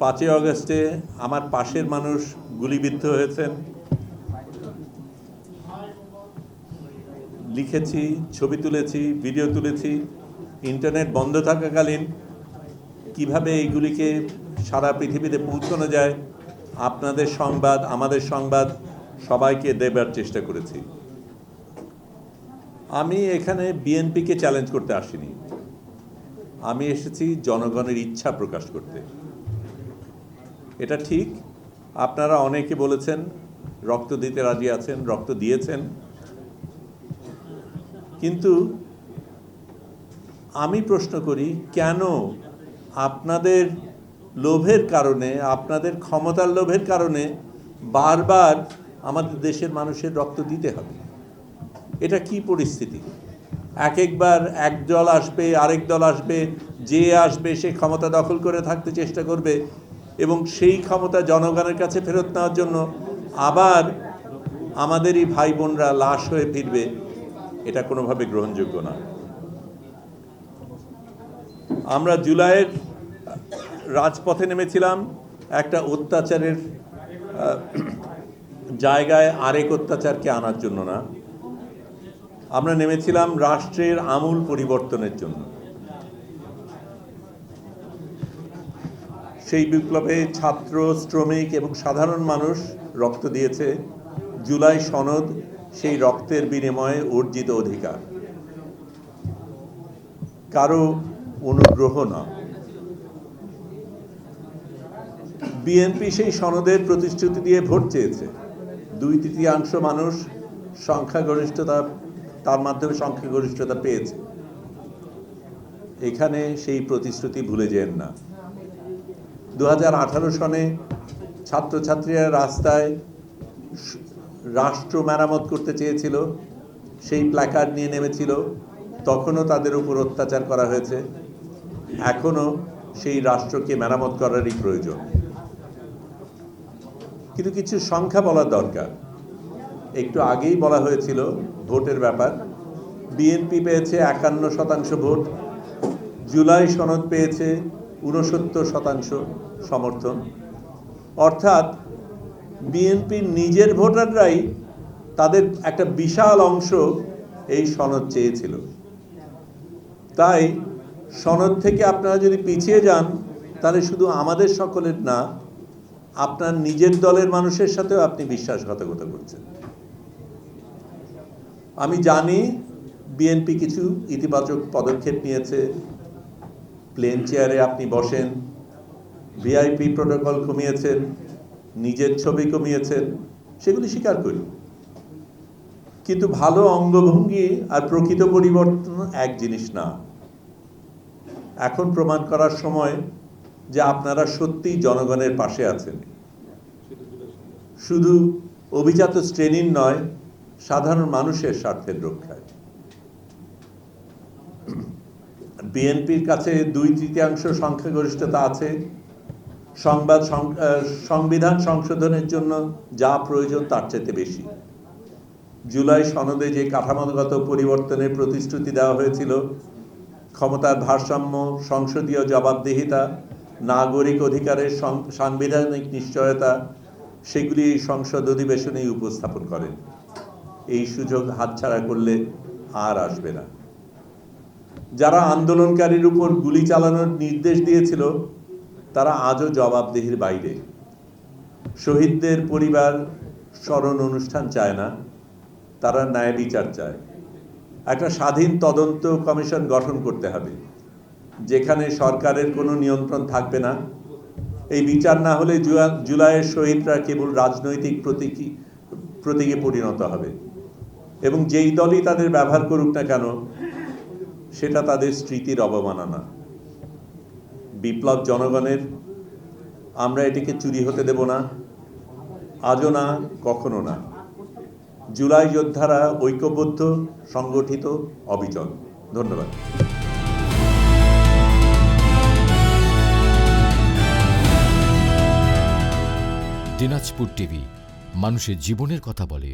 5ই অগস্টে আমার পাশের মানুষ গুলিবিদ্ধ হয়েছেন, লিখেছি, ছবি তুলেছি, ভিডিও তুলেছি। ইন্টারনেট বন্ধ থাকাকালীন কিভাবে এইগুলিকে সারা পৃথিবীতে পৌঁছানো যায়, আপনাদের সংবাদ, আমাদের সংবাদ সবাইকে দেবার চেষ্টা করেছি। আমি এখানে বিএনপিকে চ্যালেঞ্জ করতে আসিনি, আমি এসেছি জনগণের ইচ্ছা প্রকাশ করতে। এটা ঠিক, আপনারা অনেকে বলেছেন রক্ত দিতে রাজি আছেন, রক্ত দিয়েছেন, কিন্তু আমি প্রশ্ন করি কেন আপনাদের লোভের কারণে, আপনাদের ক্ষমতার লোভের কারণে বারবার আমাদের দেশের মানুষের রক্ত দিতে হবে? এটা কি পরিস্থিতি? একবার এক দল আসবে, আরেক দল আসবে, যে আসবে সে ক্ষমতা দখল করে থাকতে চেষ্টা করবে এবং সেই ক্ষমতা জনগণের কাছে ফেরত নেওয়ার জন্য আবার আমাদেরই ভাই বোনরা লাশ হয়ে ফিরবে। এটা কোনোভাবে গ্রহণযোগ্য না। আমরা জুলাইয়ের রাজপথে নেমেছিলাম একটা অত্যাচারের জায়গায় আরেক অত্যাচারকে আনার জন্য না, আমরা নেমেছিলাম রাষ্ট্রের আমূল পরিবর্তনের জন্য। সেই বিপ্লবে ছাত্র, শ্রমিক এবং সাধারণ মানুষ রক্ত দিয়েছে। জুলাই সনদ সেই রক্তের বিনিময়ে অর্জিত অধিকার, কারো অনুগ্রহ না। বিএনপি সেই সনদের প্রতিশ্রুতি দিয়ে ভোট চেয়েছে। 2/3 মানুষ সংখ্যাগরিষ্ঠতা, তার মাধ্যমে সংখ্যাগরিষ্ঠতা পেয়েছে। এখানে সেই প্রতিশ্রুতি ভুলে যেন না। 2018 সনে ছাত্রছাত্রীরা রাস্তায় রাষ্ট্র মেরামত করতে চেয়েছিল, সেই প্ল্যাকার্ড নিয়ে নেমেছিল, তখনও তাদের উপর অত্যাচার করা হয়েছে। এখনও সেই রাষ্ট্রকে মেরামত করারই প্রয়োজন, কিন্তু কিছু সংখ্যা বলা দরকার। একটু আগেই বলা হয়েছিল ভোটের ব্যাপার, বিএনপি পেয়েছে 51% ভোট, জুলাই সনদ পেয়েছে 69% সমর্থন। অর্থাৎ বিএনপির নিজের ভোটাররাই তাদের একটা বিশাল অংশ এই সনদ চেয়েছিল। তাই সনদ থেকে আপনারা যদি পিছিয়ে যান, তাহলে শুধু আমাদের সকলের না, আপনার নিজের দলের মানুষের সাথেও আপনি বিশ্বাসঘাতকতা করছেন। আমি জানি বিএনপি কিছু ইতিবাচক পদক্ষেপ নিয়েছে। প্লেন চেয়ারে আপনি বসেন, ভিআইপি প্রোটোকল কমিয়েছেন, নিজের ছবি কমিয়েছেন, সেগুলি স্বীকার করি। কিন্তু ভালো অঙ্গভঙ্গি আর প্রকৃত পরিবর্তন এক জিনিস না। এখন প্রমাণ করার সময় যে আপনারা সত্যিই জনগণের পাশে আছেন, শুধু অভিজাত শ্রেণীর নয়, সাধারণ মানুষের স্বার্থের রক্ষায়। বিএনপির কাছে 2/3 সংখ্যাগরিষ্ঠতা আছে। সংবিধান সংশোধনের জন্য যা প্রয়োজন তার চাইতে বেশি। জুলাই সনদে যে কাঠামোগত পরিবর্তনের প্রতিশ্রুতি দেওয়া হয়েছিল, ক্ষমতার ভারসাম্য, সংসদীয় জবাবদিহিতা, নাগরিক অধিকারের সাংবিধানিক নিশ্চয়তা, সেগুলি এই সংসদ অধিবেশনেই উপস্থাপন করেন। এই সুযোগ হাতছাড়া করলে আর আসবে না। যারা আন্দোলনকারীর উপর গুলি চালানোর নির্দেশ দিয়েছিল, তারা আজও জবাবদিহির বাইরে। শহীদদের পরিবার স্মরণ অনুষ্ঠান চায় না, তারা ন্যায় বিচার চায়। একটা স্বাধীন তদন্ত কমিশন গঠন করতে হবে, যেখানে সরকারের কোনো নিয়ন্ত্রণ থাকবে না। এই বিচার না হলে জুলাইয়ের শহীদরা কেবল রাজনৈতিক প্রতীকে পরিণত হবে এবং যেই দলই তাদের ব্যবহার করুক না কেন, সেটা তাদের স্মৃতির অবমাননা। বিপ্লব জনগণের, আমরা এটিকে চুরি হতে দেব না, আজও না, কখনো না। জুলাই যোদ্ধারা ঐক্যবদ্ধ, সংগঠিত, অবিচল। ধন্যবাদ। দিনাজপুর টিভি, মানুষের জীবনের কথা বলে।